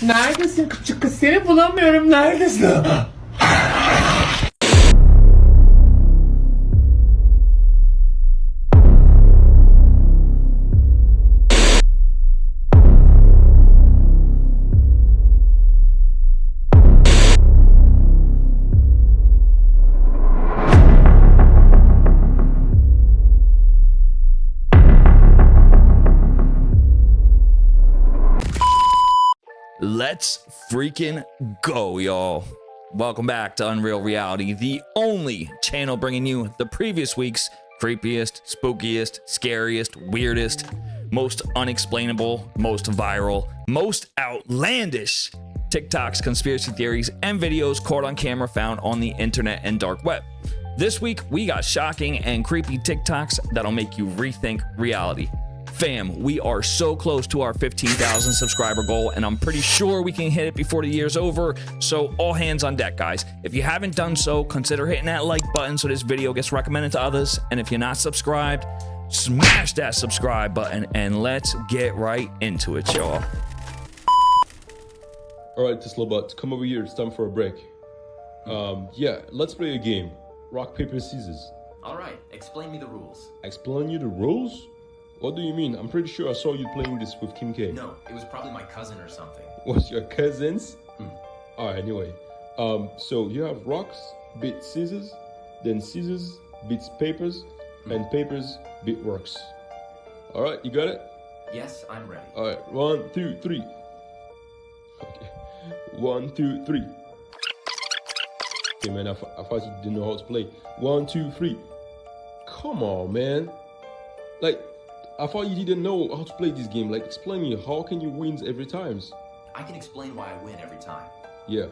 Neredesin küçük kız? Seni bulamıyorum. Neredesin? Let's freaking go, y'all. Welcome back to Unreal Reality, the only channel bringing you the previous week's creepiest, spookiest, scariest, weirdest, most unexplainable, most viral, most outlandish TikToks, conspiracy theories, and videos caught on camera found on the internet and dark web. This week, we got shocking and creepy TikToks that'll make you rethink reality. Fam, we are so close to our 15,000 subscriber goal, and I'm pretty sure we can hit it before the year's over, so all hands on deck, guys. If you haven't done so, consider hitting that like button so this video gets recommended to others, and if you're not subscribed, smash that subscribe button, and let's get right into it, y'all. Alright, Teslabot, come over here, it's time for a break. Yeah, let's play a game. Rock, paper, scissors. Alright, explain me the rules. Explain you the rules? What do you mean? I'm pretty sure I saw you playing this with Kim K. No, it was probably my cousin or something. Was your cousins? Alright, anyway. So you have rocks beat scissors, then scissors beats papers, and papers beat rocks. Alright, you got it? Yes, I'm ready. Alright, 1, 2, 3. Okay. 1, 2, 3. Okay, man, I thought you didn't know how to play. 1, 2, 3. Come on, man. Like, I thought you didn't know how to play this game. Like, explain me, how can you win every time? I can explain why I win every time. Yeah.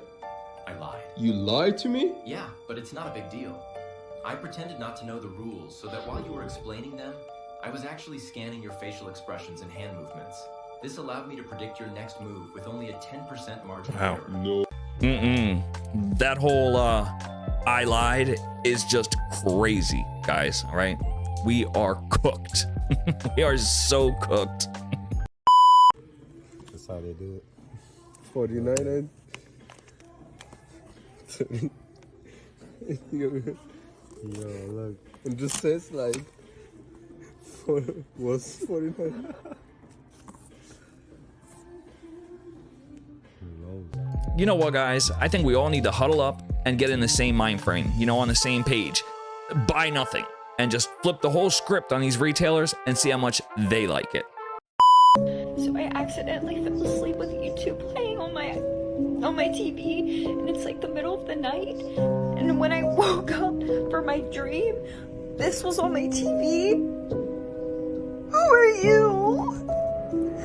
I lied. You lied to me? Yeah, but it's not a big deal. I pretended not to know the rules so that while you were explaining them, I was actually scanning your facial expressions and hand movements. This allowed me to predict your next move with only a 10% margin of error. No. That whole, I lied is just crazy, guys, all right? We are cooked. We are so cooked. That's how they do it. 49 Yo, look. It just says like was 49. You know what, guys? I think we all need to huddle up and get in the same mind frame, you know, on the same page. Buy nothing and just flip the whole script on these retailers and see how much they like it. So I accidentally fell asleep with YouTube playing on my TV, and it's like the middle of the night, and when I woke up for my dream, this was on my TV. Who are you?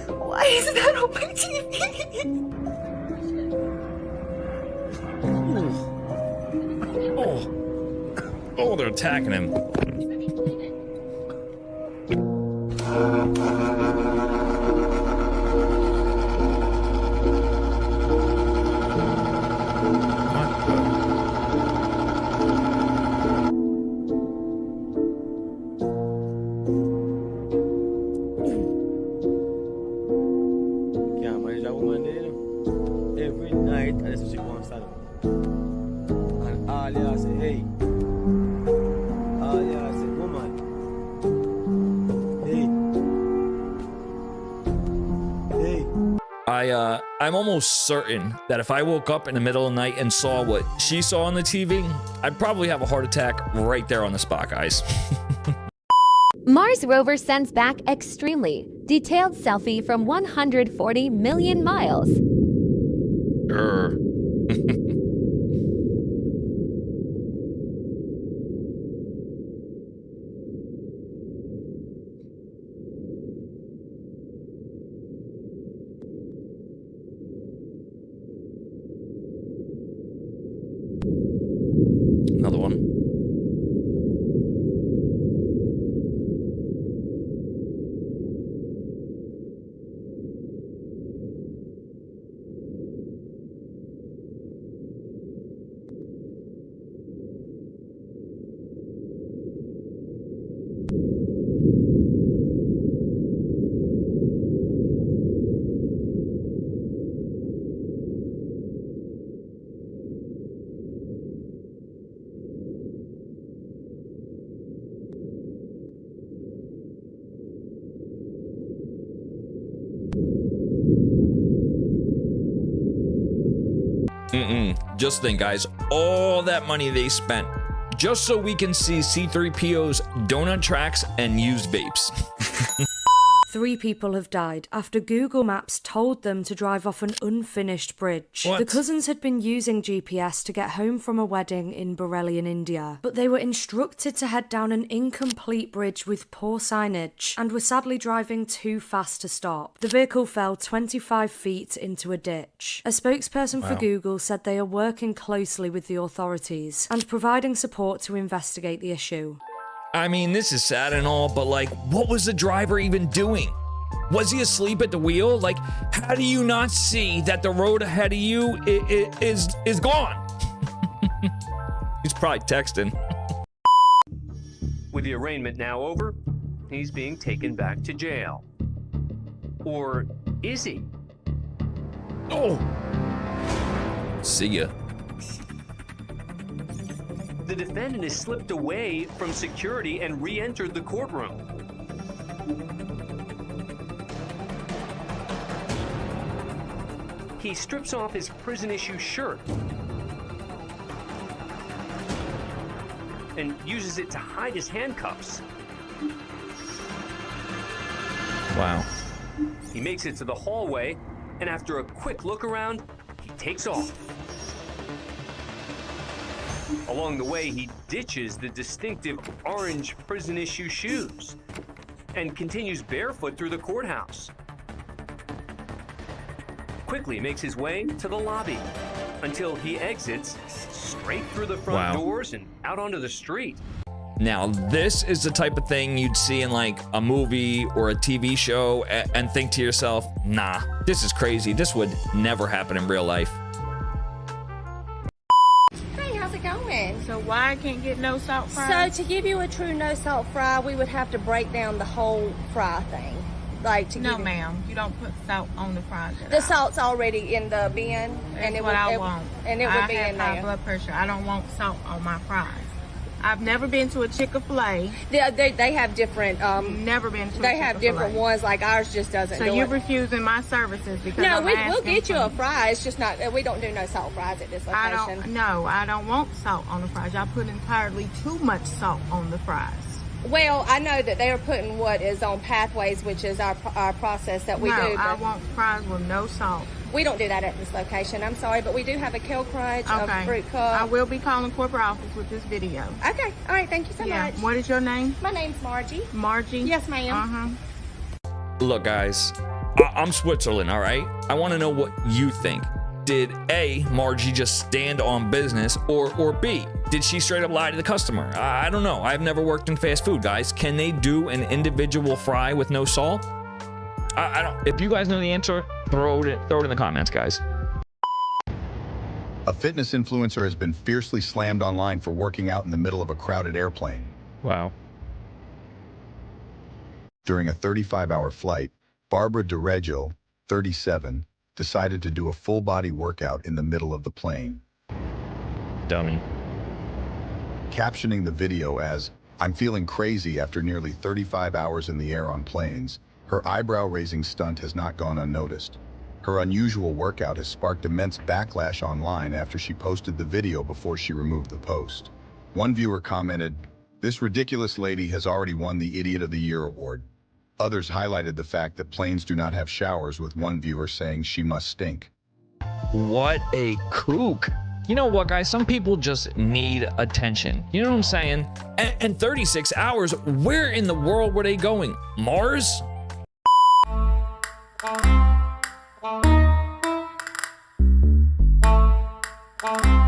Why is that on my TV? Oh, they're attacking him. Every night, I listen to go on Saturday. And Alia say, hey. Alia say, woman. Hey. I'm almost certain that if I woke up in the middle of the night and saw what she saw on the TV, I'd probably have a heart attack right there on the spot, guys. Mars rover sends back extremely detailed selfie from 140 million miles. Another one. Just think, guys, all that money they spent just so we can see C-3PO's donut tracks and used vapes. 3 people have died after Google Maps told them to drive off an unfinished bridge. What? The cousins had been using GPS to get home from a wedding in Bareilly in India, but they were instructed to head down an incomplete bridge with poor signage and were sadly driving too fast to stop. The vehicle fell 25 feet into a ditch. A spokesperson for Google said they are working closely with the authorities and providing support to investigate the issue. I mean, this is sad and all, but like, what was the driver even doing? Was he asleep at the wheel? Like, how do you not see that the road ahead of you is gone? He's probably texting. With the arraignment now over, he's being taken back to jail. Or is he? Oh! See ya. The defendant has slipped away from security and re-entered the courtroom. He strips off his prison-issue shirt and uses it to hide his handcuffs. Wow. He makes it to the hallway, and after a quick look around, he takes off. Along the way, he ditches the distinctive orange prison-issue shoes and continues barefoot through the courthouse. Quickly makes his way to the lobby until he exits straight through the front doors and out onto the street. Now, this is the type of thing you'd see in like a movie or a TV show and think to yourself, nah, this is crazy. This would never happen in real life. So why I can't get no salt fry? So to give you a true no salt fry, we would have to break down the whole fry thing. Like to no, give ma'am. You don't put salt on the fries. The salt's already in the bin, and it would be in there. I have high blood pressure. I don't want salt on my fries. I've never been to a Chick-fil-A. They have different. Never been to. They have different ones. Like ours just doesn't. So you're refusing my services because no, we'll get you a fry. It's just not. We don't do no salt fries at this location. I don't want salt on the fries. Y'all put entirely too much salt on the fries. Well, I know that they are putting what is on Pathways, which is our process that we do. No, I want fries with no salt. We don't do that at this location. I'm sorry, but we do have a Kale Crunch, a Fruit Cup. I will be calling corporate office with this video. Okay. All right. Thank you so much. What is your name? My name's Margie. Margie? Yes, ma'am. Look, guys, I'm Switzerland, all right? I want to know what you think. Did A, Margie just stand on business, or B, did she straight up lie to the customer? I don't know. I've never worked in fast food, guys. Can they do an individual fry with no salt? I don't. If you guys know the answer, throw it in the comments, guys. A fitness influencer has been fiercely slammed online for working out in the middle of a crowded airplane. Wow. During a 35-hour flight, Barbara DeRegio, 37, decided to do a full-body workout in the middle of the plane. Dummy. Captioning the video as, "I'm feeling crazy after nearly 35 hours in the air on planes," her eyebrow-raising stunt has not gone unnoticed. Her unusual workout has sparked immense backlash online after she posted the video before she removed the post. One viewer commented, "This ridiculous lady has already won the Idiot of the Year award." Others highlighted the fact that planes do not have showers, with one viewer saying she must stink. What a kook. You know what, guys? Some people just need attention. You know what I'm saying? And 36 hours, where in the world were they going? Mars?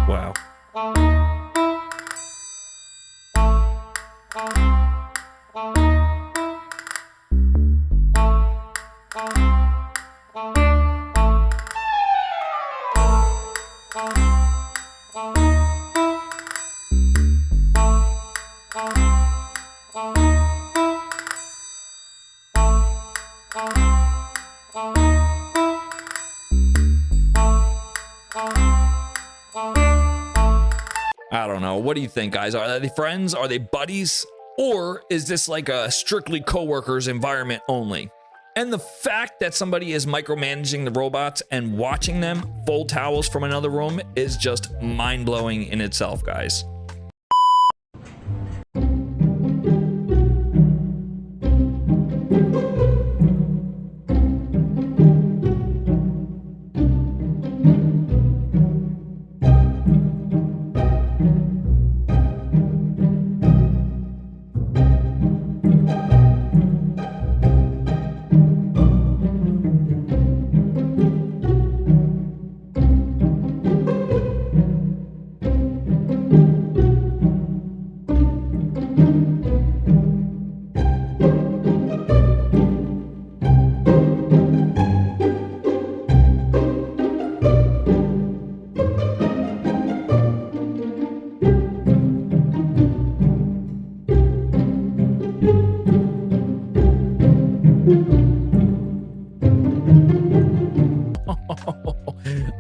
Wow. I don't know. What do you think, guys? Are they friends? Are they buddies? Or is this like a strictly coworkers environment only? And the fact that somebody is micromanaging the robots and watching them fold towels from another room is just mind-blowing in itself, guys.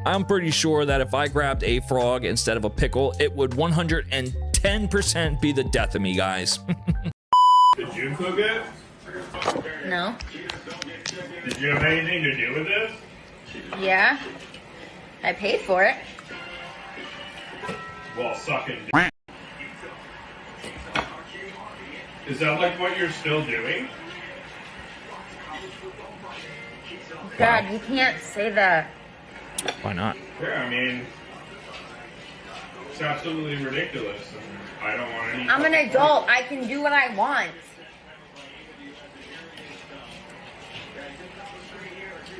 I'm pretty sure that if I grabbed a frog instead of a pickle, it would 110% be the death of me, guys. Did you cook it? No. Did you have anything to do with this? Yeah. I paid for it. Well, sucking dick. Is that like what you're still doing? God, you can't say that. Why not? Yeah, I mean, it's absolutely ridiculous. And I don't want any. I'm an adult. I can do what I want.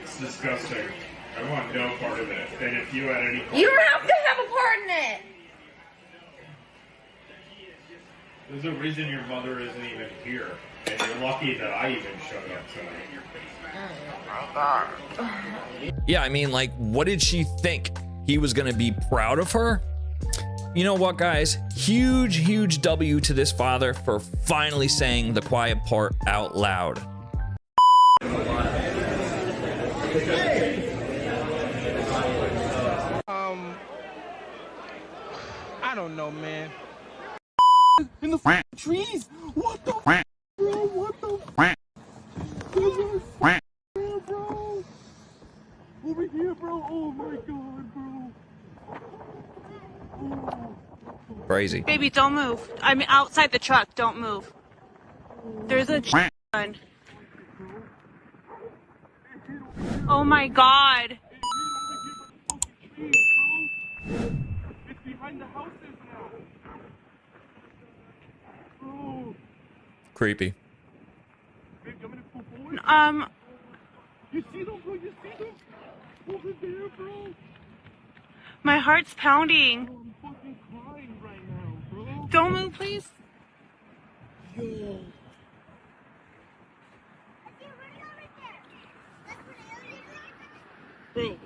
It's disgusting. I want no part of it. And if you had any part, You don't have to have a part in it. there's a reason your mother isn't even here. And you're lucky that I even showed up tonight. Yeah, I mean, like, what did she think? He was gonna be proud of her? You know what, guys? Huge W to this father for finally saying the quiet part out loud. I don't know, man. In the trees! What the bro? What the There's a there, bro! Over here, bro! Oh my god, bro! Crazy. Baby, don't move. I'm outside the truck. Don't move. There's a gun. Oh my god. It's behind the houses now. Bro. Creepy. Babe, you want me to pull forward? You see them, bro? You see them? Over there, bro. My heart's pounding. I'm fucking crying right now, bro. Don't move, please. Yo. Bro.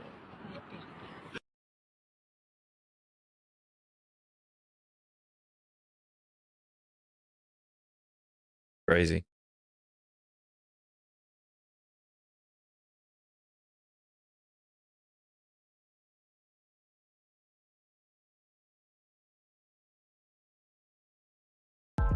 Crazy.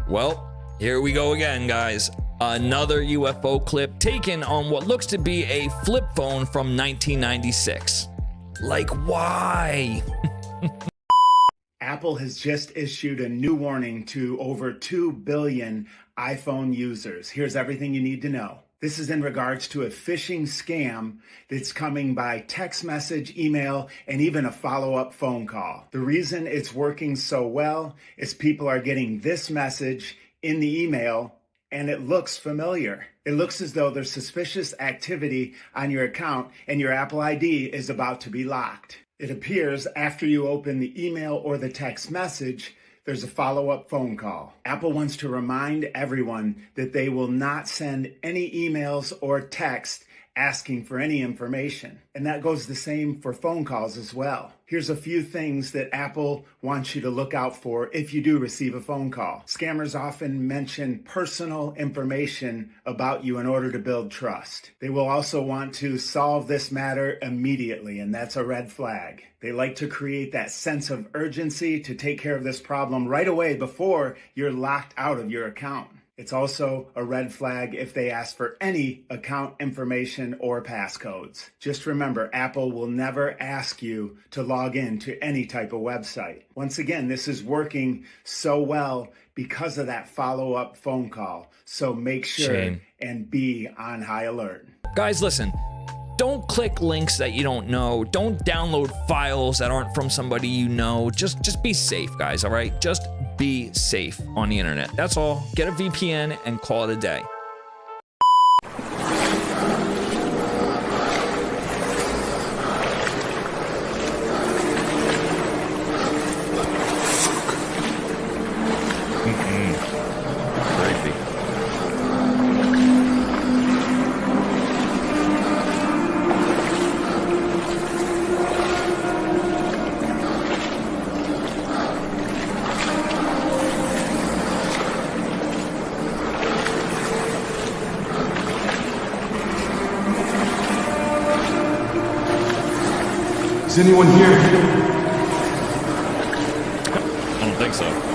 Well, here we go again, guys. Another UFO clip taken on what looks to be a flip phone from 1996. Like, why? Apple has just issued a new warning to over 2 billion iPhone users. Here's everything you need to know. This is in regards to a phishing scam that's coming by text message, email, and even a follow-up phone call. The reason it's working so well is people are getting this message in the email and it looks familiar. It looks as though there's suspicious activity on your account and your Apple ID is about to be locked. It appears after you open the email or the text message, there's a follow-up phone call. Apple wants to remind everyone that they will not send any emails or text asking for any information. And that goes the same for phone calls as well. Here's a few things that Apple wants you to look out for if you do receive a phone call. Scammers often mention personal information about you in order to build trust. They will also want to solve this matter immediately, and that's a red flag. They like to create that sense of urgency to take care of this problem right away before you're locked out of your account. It's also a red flag if they ask for any account information or passcodes. Just remember, Apple will never ask you to log in to any type of website. Once again, this is working so well because of that follow-up phone call. So make sure and be on high alert. Guys, listen. Don't click links that you don't know. Don't download files that aren't from somebody you know. Just be safe, guys, all right? Just be safe on the internet. That's all. Get a VPN and call it a day. Crazy. Is anyone here? I don't think so.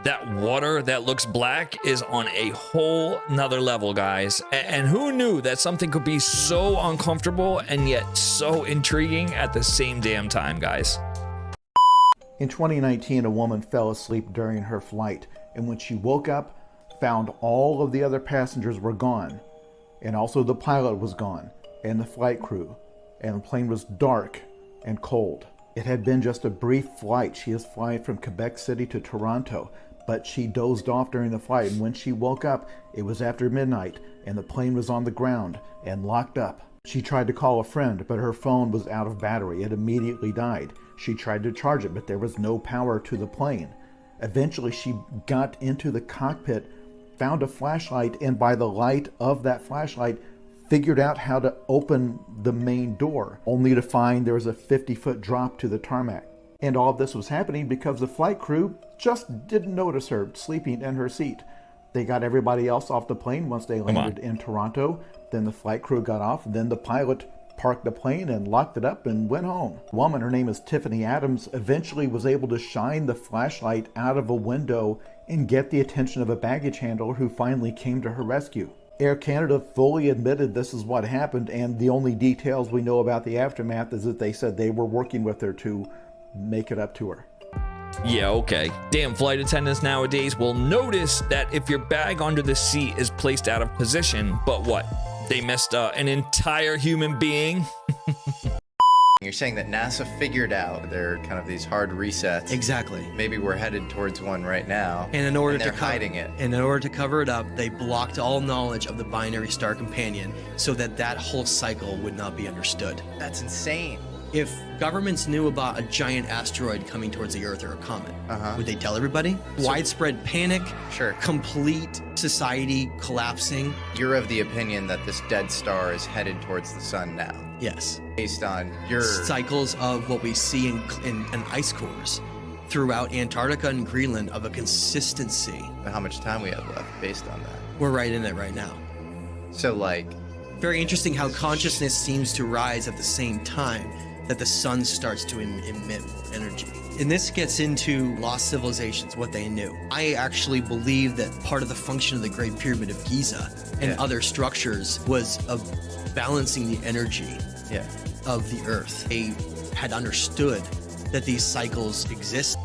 That water that looks black is on a whole nother level, guys. And who knew that something could be so uncomfortable and yet so intriguing at the same damn time, guys? In 2019, a woman fell asleep during her flight, and when she woke up, found all of the other passengers were gone, and also the pilot was gone, and the flight crew, and the plane was dark and cold. It had been just a brief flight. She is flying from Quebec City to Toronto, but she dozed off during the flight, and when she woke up, it was after midnight, and the plane was on the ground and locked up. She tried to call a friend, but her phone was out of battery. It immediately died. She tried to charge it, but there was no power to the plane. Eventually, she got into the cockpit, found a flashlight, and by the light of that flashlight, figured out how to open the main door, only to find there was a 50-foot drop to the tarmac. And all of this was happening because the flight crew just didn't notice her sleeping in her seat. They got everybody else off the plane once they landed in Toronto. Then the flight crew got off. Then the pilot parked the plane and locked it up and went home. The woman, her name is Tiffany Adams, eventually was able to shine the flashlight out of a window and get the attention of a baggage handler who finally came to her rescue. Air Canada fully admitted this is what happened, and the only details we know about the aftermath is that they said they were working with her to make it up to her. Yeah, okay. Damn flight attendants nowadays will notice that if your bag under the seat is placed out of position, but what? They missed an entire human being? You're saying that NASA figured out they're kind of these hard resets. Exactly. Maybe we're headed towards one right now. And in order they're to hiding it. And in order to cover it up, they blocked all knowledge of the binary star companion so that that whole cycle would not be understood. That's insane. If governments knew about a giant asteroid coming towards the Earth or a comet, would they tell everybody? Widespread panic, complete society collapsing. You're of the opinion that this dead star is headed towards the sun now. Yes. Based on your cycles of what we see in ice cores throughout Antarctica and Greenland of a consistency. How much time we have left based on that? We're right in it right now. So like... Very interesting how consciousness seems to rise at the same time that the sun starts to emit energy. And this gets into lost civilizations, what they knew. I actually believe that part of the function of the Great Pyramid of Giza and other structures was of balancing the energy of the Earth. They had understood that these cycles exist.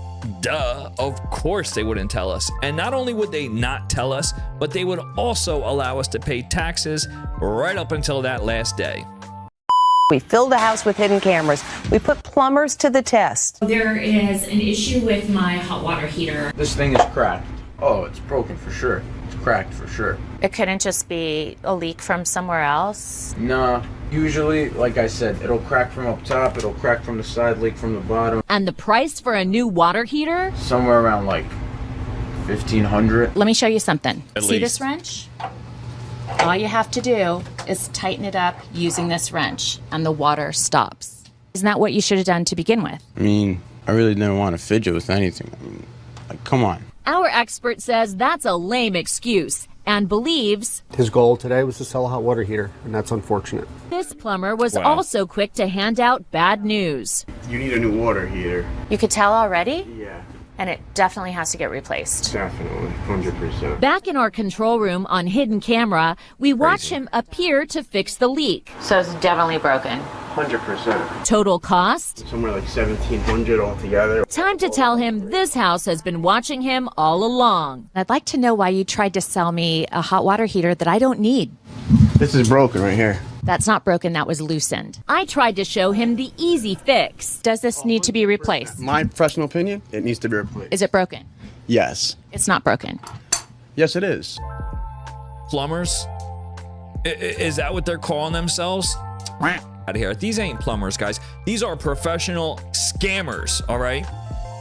Duh, of course they wouldn't tell us. And not only would they not tell us, but they would also allow us to pay taxes right up until that last day. We filled the house with hidden cameras. We put plumbers to the test. There is an issue with my hot water heater. This thing is cracked. Oh, it's broken for sure. It's cracked for sure. It couldn't just be a leak from somewhere else? Nah, usually, like I said, it'll crack from up top, it'll crack from the side, leak from the bottom. And the price for a new water heater? Somewhere around like $1,500. Let me show you something. At See least. this wrench? All you have to do is tighten it up using this wrench and the water stops. Isn't that what you should have done to begin with? I mean, I really didn't want to fidget with anything. I mean, like, come on. Our expert says that's a lame excuse and believes his goal today was to sell a hot water heater, and that's unfortunate. this plumber was also quick to hand out bad news. You need a new water heater. You could tell already? Yeah. And it definitely has to get replaced. Definitely, 100%. Back in our control room on hidden camera, we watch him appear to fix the leak. So it's definitely broken. 100%. Total cost? Somewhere like $1,700 altogether. Time to tell him this house has been watching him all along. I'd like to know why you tried to sell me a hot water heater that I don't need. This is broken right here. That's not broken, that was loosened. I tried to show him the easy fix. Does this need to be replaced? My professional opinion, it needs to be replaced. Is it broken? Yes. It's not broken. Yes, it is. Plumbers? Is that what they're calling themselves? Out of here. These ain't plumbers, guys. These are professional scammers, all right?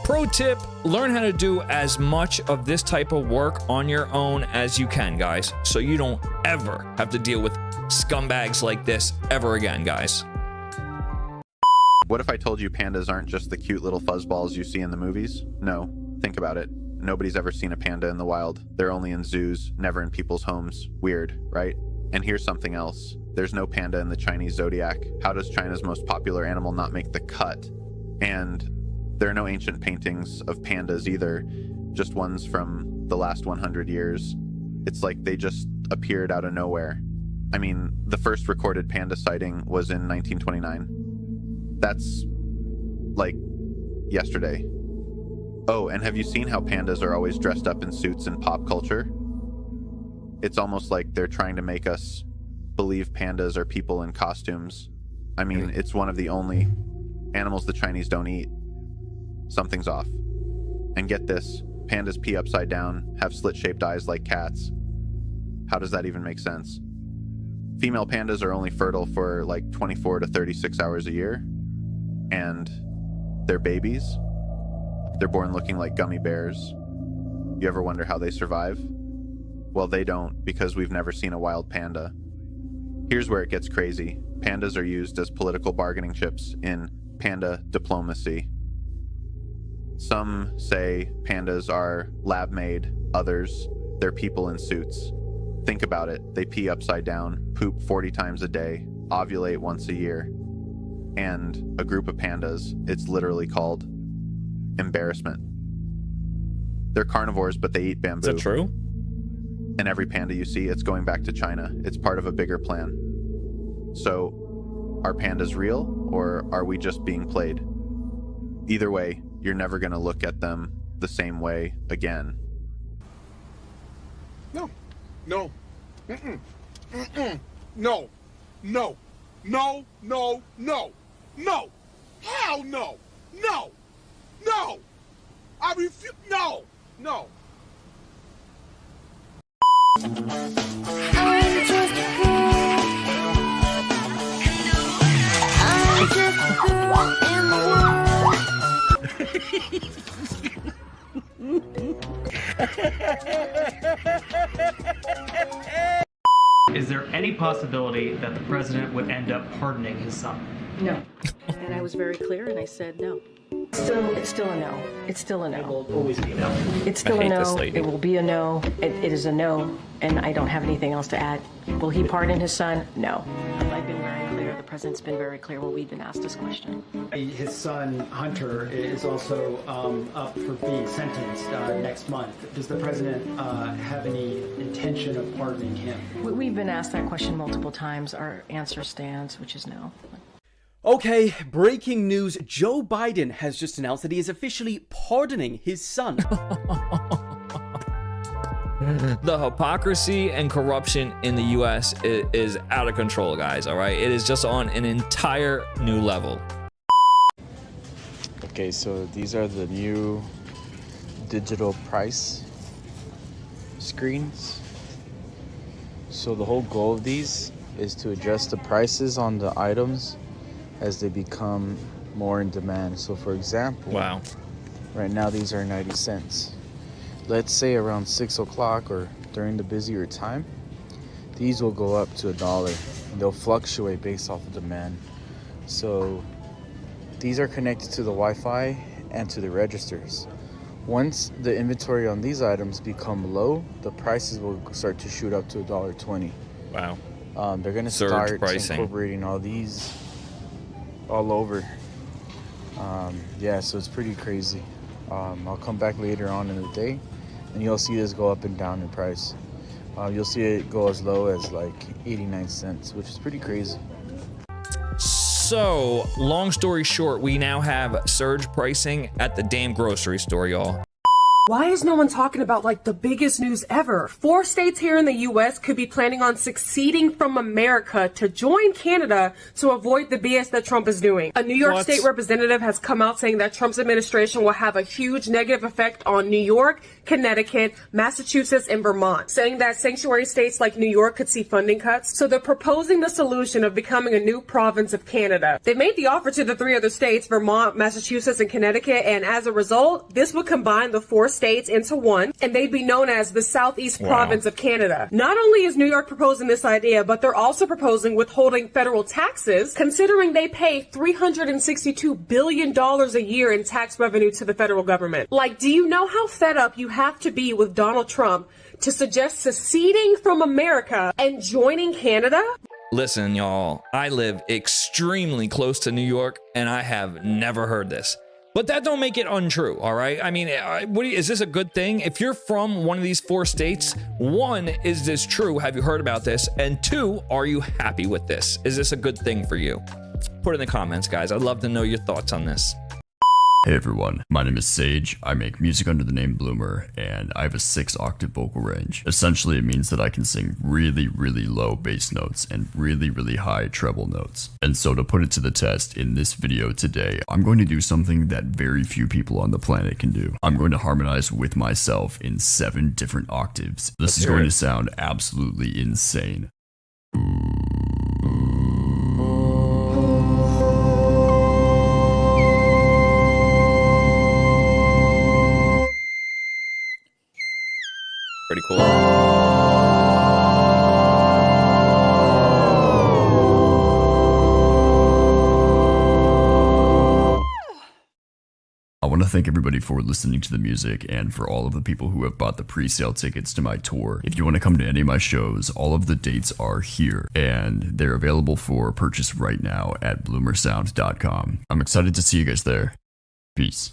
Pro tip, learn how to do as much of this type of work on your own as you can, guys, so you don't ever have to deal with scumbags like this ever again, guys. What if I told you pandas aren't just the cute little fuzzballs you see in the movies? No, think about it. Nobody's ever seen a panda in the wild. They're only in zoos, never in people's homes. Weird, right? And here's something else. There's no panda in the Chinese zodiac. How does China's most popular animal not make the cut? And there are no ancient paintings of pandas either, just ones from the last 100 years. It's like they just appeared out of nowhere. I mean, the first recorded panda sighting was in 1929. That's like yesterday. Oh, and have you seen how pandas are always dressed up in suits in pop culture? It's almost like they're trying to make us believe pandas are people in costumes. I mean, it's one of the only animals the Chinese don't eat. Something's off. And get this, pandas pee upside down, have slit-shaped eyes like cats. How does that even make sense? Female pandas are only fertile for like 24 to 36 hours a year. And they're babies. They're born looking like gummy bears. You ever wonder how they survive? Well, they don't, because we've never seen a wild panda. Here's where it gets crazy. Pandas are used as political bargaining chips in panda diplomacy. Some say pandas are lab-made, others, they're people in suits. Think about it. They pee upside down, poop 40 times a day, ovulate once a year. And a group of pandas, it's literally called embarrassment. They're carnivores, but they eat bamboo. Is that true? And every panda you see, it's going back to China. It's part of a bigger plan. So, are pandas real, or are we just being played? Either way, you're never going to look at them the same way again. No. No. Mm-mm. Mm-mm. No. No. No. No. No. No. Hell no. No. No. I refuse. No. No. Is there any possibility that the president would end up pardoning his son? No. And I was very clear and I said no. So it's still a no. It's still a no. It will always be a no. It's still a no. It will be a no. It is a no, and I don't have anything else to add. Will he pardon his son? No. I've been very clear. The president's been very clear when we've been asked this question. His son, Hunter, is also up for being sentenced next month. Does the president have any intention of pardoning him? We've been asked that question multiple times. Our answer stands, which is no. Okay, breaking news. Joe Biden has just announced that he is officially pardoning his son. The hypocrisy and corruption in the US is out of control, guys, all right? It is just on an entire new level. Okay, so these are the new digital price screens. So the whole goal of these is to adjust the prices on the items as they become more in demand. So for example, wow, right now these are 90 cents. Let's say around 6 o'clock or during the busier time, these will go up to $1. They'll fluctuate based off of demand. So these are connected to the Wi-Fi and to the registers. Once the inventory on these items become low, the prices will start to shoot up to $1.20. Wow. They're gonna Surge start pricing. incorporating all these all over. Yeah, so it's pretty crazy. I'll come back later on in the day and you'll see this go up and down in price. You'll see it go as low as like 89 cents, which is pretty crazy. So, long story short, we now have surge pricing at the damn grocery store, y'all. Why is no one talking about like the biggest news ever? 4 states here in the U.S. could be planning on seceding from America to join Canada to avoid the BS that Trump is doing. A New York State representative has come out saying that Trump's administration will have a huge negative effect on New York, Connecticut, Massachusetts, and Vermont, saying that sanctuary states like New York could see funding cuts. So they're proposing the solution of becoming a new province of Canada. They made the offer to the 3 other states, Vermont, Massachusetts, and Connecticut, and as a result, this would combine the 4 states into one, and they'd be known as the Southeast Province of Canada. Not only is New York proposing this idea, but they're also proposing withholding federal taxes, considering they pay $362 billion a year in tax revenue to the federal government. Like, do you know how fed up you have to be with Donald Trump to suggest seceding from America and joining Canada? Listen, y'all, I live extremely close to New York, and I have never heard this. But that don't make it untrue, all right? I mean, is this a good thing? If you're from one of these 4 states, 1, is this true? Have you heard about this? And 2, are you happy with this? Is this a good thing for you? Put it in the comments, guys. I'd love to know your thoughts on this. Hey everyone, my name is Sage. I make music under the name Bloomer, and I have a 6-octave vocal range. Essentially, it means that I can sing really, really low bass notes and really, really high treble notes. And so to put it to the test, in this video today, I'm going to do something that very few people on the planet can do. I'm going to harmonize with myself in 7 different octaves. This is going to sound absolutely insane. Pretty cool. I want to thank everybody for listening to the music and for all of the people who have bought the pre-sale tickets to my tour. If you want to come to any of my shows, all of the dates are here and they're available for purchase right now at bloomersound.com. I'm excited to see you guys there. Peace.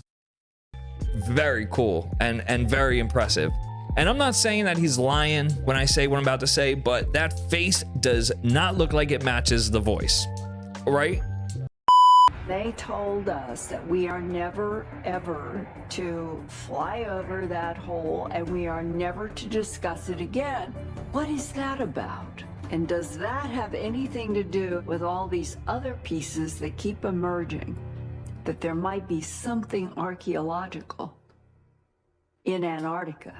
Very cool and very impressive. And I'm not saying that he's lying when I say what I'm about to say, but that face does not look like it matches the voice, right? They told us that we are never, ever to fly over that hole and we are never to discuss it again. What is that about? And does that have anything to do with all these other pieces that keep emerging? That there might be something archaeological in Antarctica?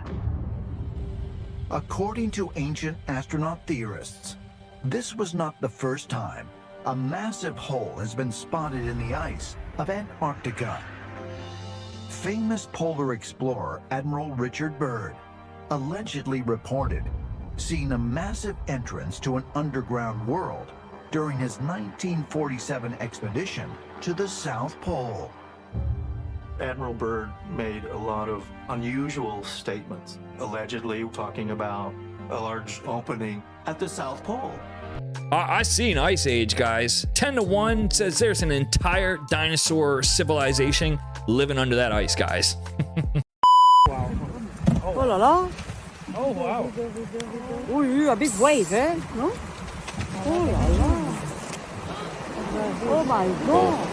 According to ancient astronaut theorists, this was not the first time a massive hole has been spotted in the ice of Antarctica. Famous polar explorer Admiral Richard Byrd allegedly reported seeing a massive entrance to an underground world during his 1947 expedition to the South Pole. Admiral Byrd made a lot of unusual statements, allegedly talking about a large opening at the South Pole. I see an ice age, guys. 10-1 says there's an entire dinosaur civilization living under that ice, guys. Wow. Oh la la. Oh wow. Oh, a big wave, eh? No? Oh la la. Oh my god.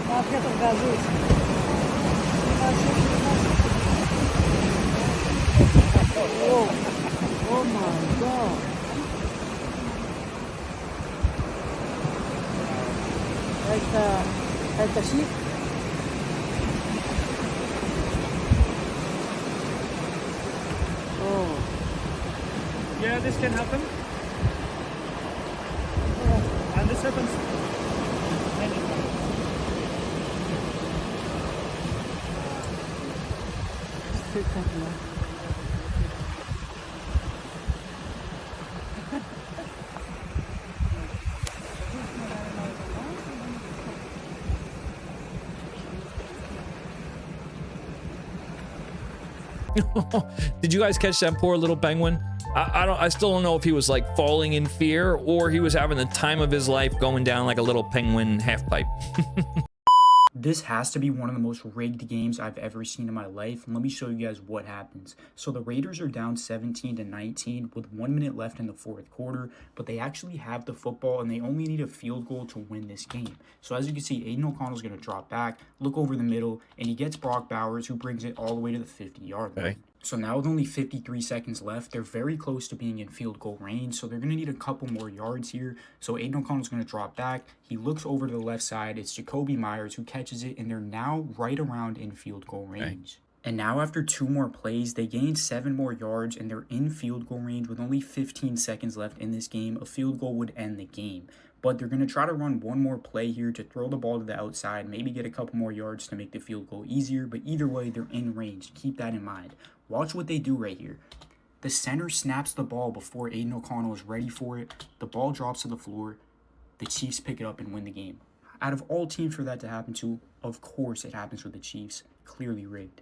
Oh my god. Like the sheep. Oh. Yeah, this can happen. And this happens many times. Did you guys catch that poor little penguin? I still don't know if he was like falling in fear or he was having the time of his life going down like a little penguin half pipe. This has to be one of the most rigged games I've ever seen in my life, and let me show you guys what happens. So the Raiders are down 17-19 with 1 minute left in the fourth quarter, but they actually have the football and they only need a field goal to win this game. So as you can see, Aiden O'Connell's going to drop back, look over the middle, and he gets Brock Bowers, who brings it all the way to the 50-yard line. So now with only 53 seconds left, they're very close to being in field goal range, so they're going to need a couple more yards here. So Aiden O'Connell's going to drop back. He looks over to the left side. It's Jacoby Myers who catches it, and they're now right around in field goal range. And now after 2 more plays, they gain 7 more yards, and they're in field goal range with only 15 seconds left in this game. A field goal would end the game. But they're going to try to run one more play here to throw the ball to the outside, maybe get a couple more yards to make the field goal easier. But either way, they're in range. Keep that in mind. Watch what they do right here. The center snaps the ball before Aiden O'Connell is ready for it. The ball drops to the floor. The Chiefs pick it up and win the game. Out of all teams for that to happen to, of course it happens with the Chiefs. Clearly rigged.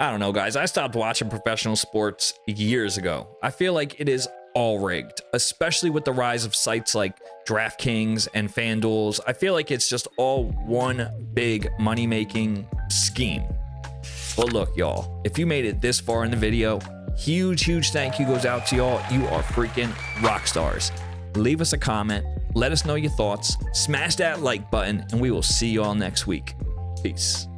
I don't know, guys. I stopped watching professional sports years ago. I feel like it is all rigged, especially with the rise of sites like DraftKings and FanDuels. I feel like it's just all one big money-making scheme. But look, y'all, if you made it this far in the video, huge thank you goes out to y'all. You are freaking rock stars. Leave us a comment. Let us know your thoughts. Smash that like button, and we will see y'all next week. Peace.